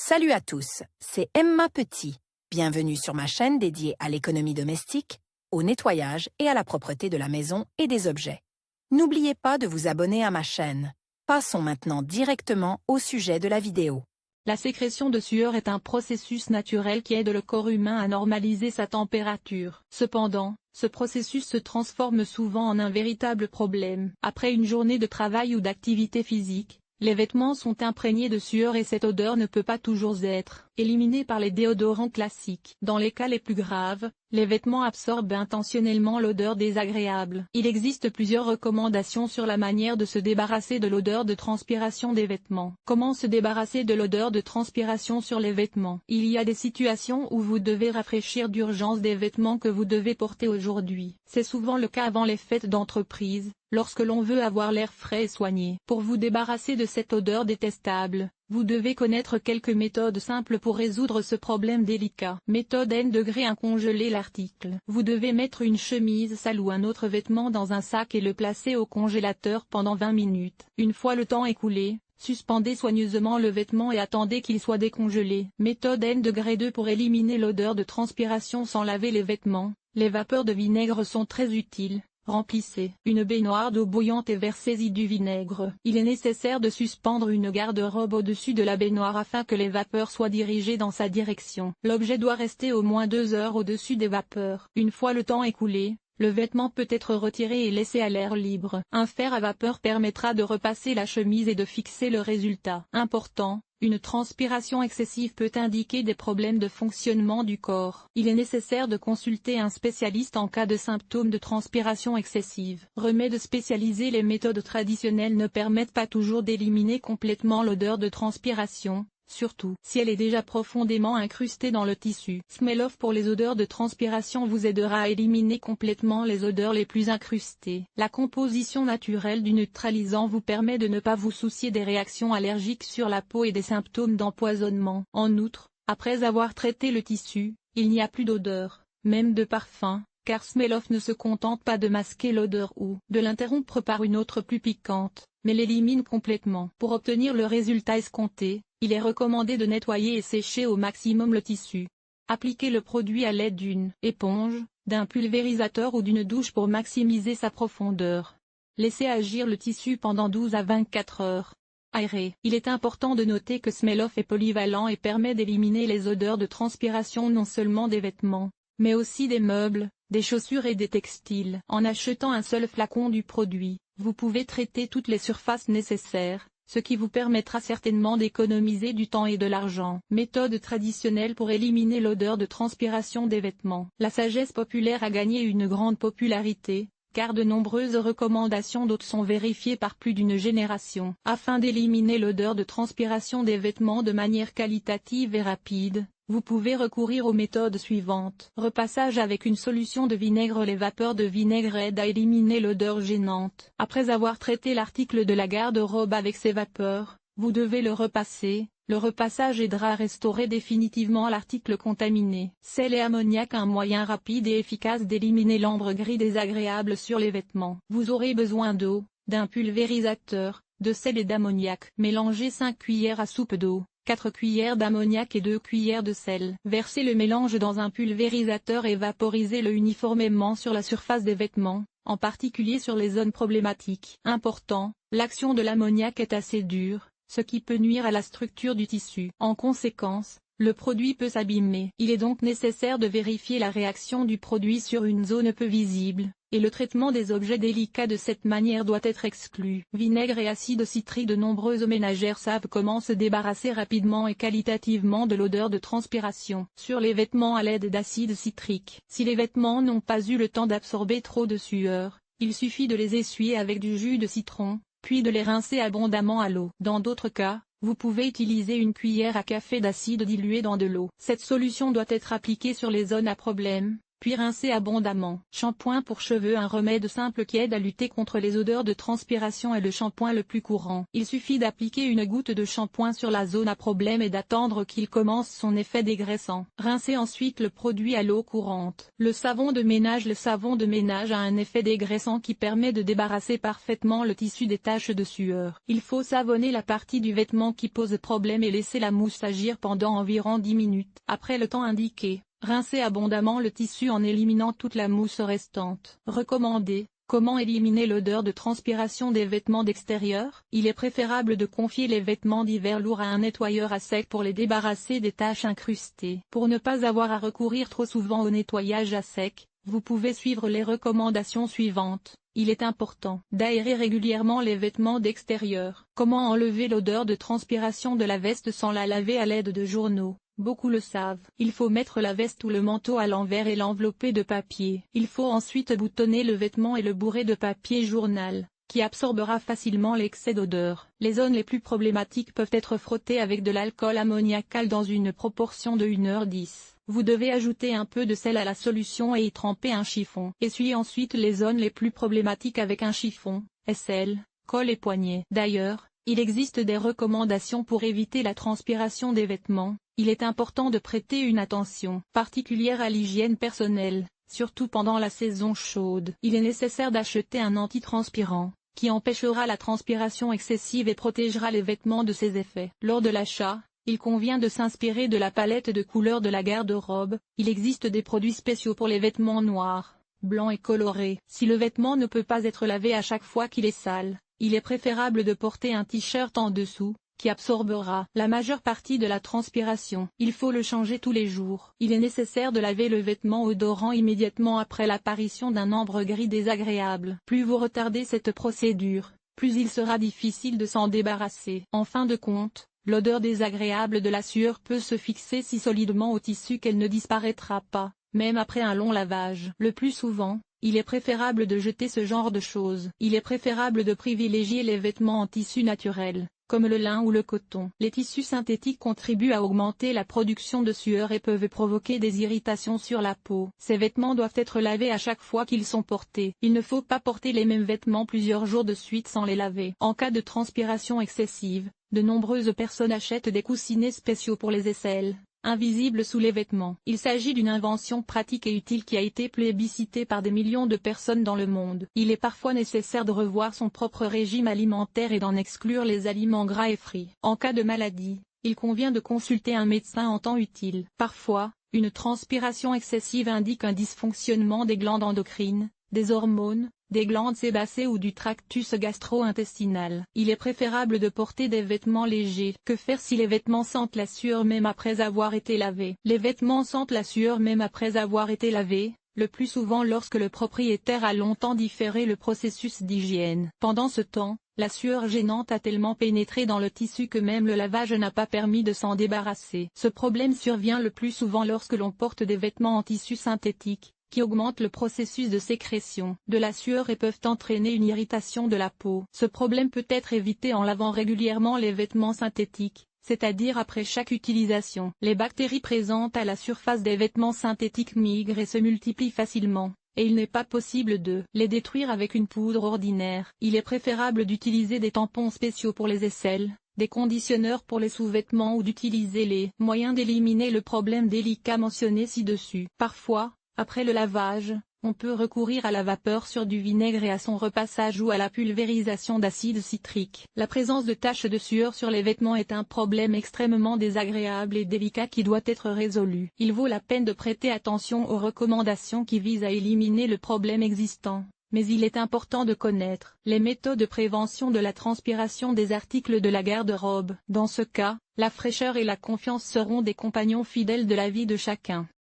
Salut à tous, c'est Emma Petit. Bienvenue sur ma chaîne dédiée à l'économie domestique, au nettoyage et à la propreté de la maison et des objets. N'oubliez pas de vous abonner à ma chaîne. Passons maintenant directement au sujet de la vidéo. La sécrétion de sueur est un processus naturel qui aide le corps humain à normaliser sa température. Cependant, ce processus se transforme souvent en un véritable problème. Après une journée de travail ou d'activité physique, les vêtements sont imprégnés de sueur et cette odeur ne peut pas toujours être éliminée par les déodorants classiques. Dans les cas les plus graves, les vêtements absorbent intentionnellement l'odeur désagréable. Il existe plusieurs recommandations sur la manière de se débarrasser de l'odeur de transpiration des vêtements. Comment se débarrasser de l'odeur de transpiration sur les vêtements? Il y a des situations où vous devez rafraîchir d'urgence des vêtements que vous devez porter aujourd'hui. C'est souvent le cas avant les fêtes d'entreprise, lorsque l'on veut avoir l'air frais et soigné. Pour vous débarrasser de cette odeur détestable, vous devez connaître quelques méthodes simples pour résoudre ce problème délicat. Méthode N°1 congeler l'article. Vous devez mettre une chemise sale ou un autre vêtement dans un sac et le placer au congélateur pendant 20 minutes. Une fois le temps écoulé, suspendez soigneusement le vêtement et attendez qu'il soit décongelé. Méthode N°2 pour éliminer l'odeur de transpiration sans laver les vêtements. Les vapeurs de vinaigre sont très utiles. Remplissez une baignoire d'eau bouillante et versez-y du vinaigre. Il est nécessaire de suspendre une garde-robe au-dessus de la baignoire afin que les vapeurs soient dirigées dans sa direction. L'objet doit rester au moins 2 heures au-dessus des vapeurs. Une fois le temps écoulé, le vêtement peut être retiré et laissé à l'air libre. Un fer à vapeur permettra de repasser la chemise et de fixer le résultat. Important, une transpiration excessive peut indiquer des problèmes de fonctionnement du corps. Il est nécessaire de consulter un spécialiste en cas de symptômes de transpiration excessive. Remèdes spécialisés. Les méthodes traditionnelles ne permettent pas toujours d'éliminer complètement l'odeur de transpiration, surtout si elle est déjà profondément incrustée dans le tissu. Smell-Off pour les odeurs de transpiration vous aidera à éliminer complètement les odeurs les plus incrustées. La composition naturelle du neutralisant vous permet de ne pas vous soucier des réactions allergiques sur la peau et des symptômes d'empoisonnement. En outre, après avoir traité le tissu, il n'y a plus d'odeur, même de parfum, car Smell-Off ne se contente pas de masquer l'odeur ou de l'interrompre par une autre plus piquante, mais l'élimine complètement. Pour obtenir le résultat escompté, il est recommandé de nettoyer et sécher au maximum le tissu. Appliquez le produit à l'aide d'une éponge, d'un pulvérisateur ou d'une douche pour maximiser sa profondeur. Laissez agir le tissu pendant 12 à 24 heures. Aérez. Il est important de noter que Smell-Off est polyvalent et permet d'éliminer les odeurs de transpiration non seulement des vêtements, mais aussi des meubles, des chaussures et des textiles. En achetant un seul flacon du produit, vous pouvez traiter toutes les surfaces nécessaires, ce qui vous permettra certainement d'économiser du temps et de l'argent. Méthode traditionnelle pour éliminer l'odeur de transpiration des vêtements. La sagesse populaire a gagné une grande popularité, car de nombreuses recommandations d'autres sont vérifiées par plus d'une génération. Afin d'éliminer l'odeur de transpiration des vêtements de manière qualitative et rapide, vous pouvez recourir aux méthodes suivantes. Repassage avec une solution de vinaigre. Les vapeurs de vinaigre aident à éliminer l'odeur gênante. Après avoir traité l'article de la garde-robe avec ces vapeurs, vous devez le repasser. Le repassage aidera à restaurer définitivement l'article contaminé. Sel et ammoniac. Un moyen rapide et efficace d'éliminer l'ambre gris désagréable sur les vêtements. Vous aurez besoin d'eau, d'un pulvérisateur, de sel et d'ammoniac. Mélangez 5 cuillères à soupe d'eau, 4 cuillères d'ammoniac et 2 cuillères de sel. Versez le mélange dans un pulvérisateur et vaporisez-le uniformément sur la surface des vêtements, en particulier sur les zones problématiques. Important, l'action de l'ammoniac est assez dure, ce qui peut nuire à la structure du tissu. En conséquence, le produit peut s'abîmer. Il est donc nécessaire de vérifier la réaction du produit sur une zone peu visible, et le traitement des objets délicats de cette manière doit être exclu. Vinaigre et acide citrique. De nombreuses ménagères savent comment se débarrasser rapidement et qualitativement de l'odeur de transpiration sur les vêtements à l'aide d'acide citrique. Si les vêtements n'ont pas eu le temps d'absorber trop de sueur, il suffit de les essuyer avec du jus de citron, puis de les rincer abondamment à l'eau. Dans d'autres cas, vous pouvez utiliser une cuillère à café d'acide dilué dans de l'eau. Cette solution doit être appliquée sur les zones à problème, puis rincez abondamment. Shampoing pour cheveux, un remède simple qui aide à lutter contre les odeurs de transpiration est le shampoing le plus courant. Il suffit d'appliquer une goutte de shampoing sur la zone à problème et d'attendre qu'il commence son effet dégraissant. Rincez ensuite le produit à l'eau courante. Le savon de ménage a un effet dégraissant qui permet de débarrasser parfaitement le tissu des taches de sueur. Il faut savonner la partie du vêtement qui pose problème et laisser la mousse agir pendant environ 10 minutes. Après le temps indiqué, rincez abondamment le tissu en éliminant toute la mousse restante. Recommandé. Comment éliminer l'odeur de transpiration des vêtements d'extérieur? Il est préférable de confier les vêtements d'hiver lourds à un nettoyeur à sec pour les débarrasser des taches incrustées. Pour ne pas avoir à recourir trop souvent au nettoyage à sec, vous pouvez suivre les recommandations suivantes. Il est important d'aérer régulièrement les vêtements d'extérieur. Comment enlever l'odeur de transpiration de la veste sans la laver à l'aide de journaux? Beaucoup le savent. Il faut mettre la veste ou le manteau à l'envers et l'envelopper de papier. Il faut ensuite boutonner le vêtement et le bourrer de papier journal, qui absorbera facilement l'excès d'odeur. Les zones les plus problématiques peuvent être frottées avec de l'alcool ammoniacal dans une proportion de 1h10. Vous devez ajouter un peu de sel à la solution et y tremper un chiffon. Essuyez ensuite les zones les plus problématiques avec un chiffon, aisselle, col et poignet. D'ailleurs, il existe des recommandations pour éviter la transpiration des vêtements. Il est important de prêter une attention particulière à l'hygiène personnelle, surtout pendant la saison chaude. Il est nécessaire d'acheter un antitranspirant, qui empêchera la transpiration excessive et protégera les vêtements de ses effets. Lors de l'achat, il convient de s'inspirer de la palette de couleurs de la garde-robe. Il existe des produits spéciaux pour les vêtements noirs, blancs et colorés. Si le vêtement ne peut pas être lavé à chaque fois qu'il est sale, il est préférable de porter un t-shirt en dessous, qui absorbera la majeure partie de la transpiration. Il faut le changer tous les jours. Il est nécessaire de laver le vêtement odorant immédiatement après l'apparition d'un ambre gris désagréable. Plus vous retardez cette procédure, plus il sera difficile de s'en débarrasser. En fin de compte, l'odeur désagréable de la sueur peut se fixer si solidement au tissu qu'elle ne disparaîtra pas, même après un long lavage. Le plus souvent, il est préférable de jeter ce genre de choses. Il est préférable de privilégier les vêtements en tissu naturel, comme le lin ou le coton. Les tissus synthétiques contribuent à augmenter la production de sueur et peuvent provoquer des irritations sur la peau. Ces vêtements doivent être lavés à chaque fois qu'ils sont portés. Il ne faut pas porter les mêmes vêtements plusieurs jours de suite sans les laver. En cas de transpiration excessive, de nombreuses personnes achètent des coussinets spéciaux pour les aisselles, invisibles sous les vêtements. Il s'agit d'une invention pratique et utile qui a été plébiscitée par des millions de personnes dans le monde. Il est parfois nécessaire de revoir son propre régime alimentaire et d'en exclure les aliments gras et frits. En cas de maladie, il convient de consulter un médecin en temps utile. Parfois, une transpiration excessive indique un dysfonctionnement des glandes endocrines, des hormones, des glandes sébacées ou du tractus gastro-intestinal. Il est préférable de porter des vêtements légers. Que faire si les vêtements sentent la sueur même après avoir été lavés? Les vêtements sentent la sueur même après avoir été lavés, le plus souvent lorsque le propriétaire a longtemps différé le processus d'hygiène. Pendant ce temps, la sueur gênante a tellement pénétré dans le tissu que même le lavage n'a pas permis de s'en débarrasser. Ce problème survient le plus souvent lorsque l'on porte des vêtements en tissu synthétique, qui augmentent le processus de sécrétion de la sueur et peuvent entraîner une irritation de la peau. Ce problème peut être évité en lavant régulièrement les vêtements synthétiques, c'est-à-dire après chaque utilisation. Les bactéries présentes à la surface des vêtements synthétiques migrent et se multiplient facilement, et il n'est pas possible de les détruire avec une poudre ordinaire. Il est préférable d'utiliser des tampons spéciaux pour les aisselles, des conditionneurs pour les sous-vêtements ou d'utiliser les moyens d'éliminer le problème délicat mentionné ci-dessus. Parfois, après le lavage, on peut recourir à la vapeur sur du vinaigre et à son repassage ou à la pulvérisation d'acide citrique. La présence de taches de sueur sur les vêtements est un problème extrêmement désagréable et délicat qui doit être résolu. Il vaut la peine de prêter attention aux recommandations qui visent à éliminer le problème existant, mais il est important de connaître les méthodes de prévention de la transpiration des articles de la garde-robe. Dans ce cas, la fraîcheur et la confiance seront des compagnons fidèles de la vie de chacun.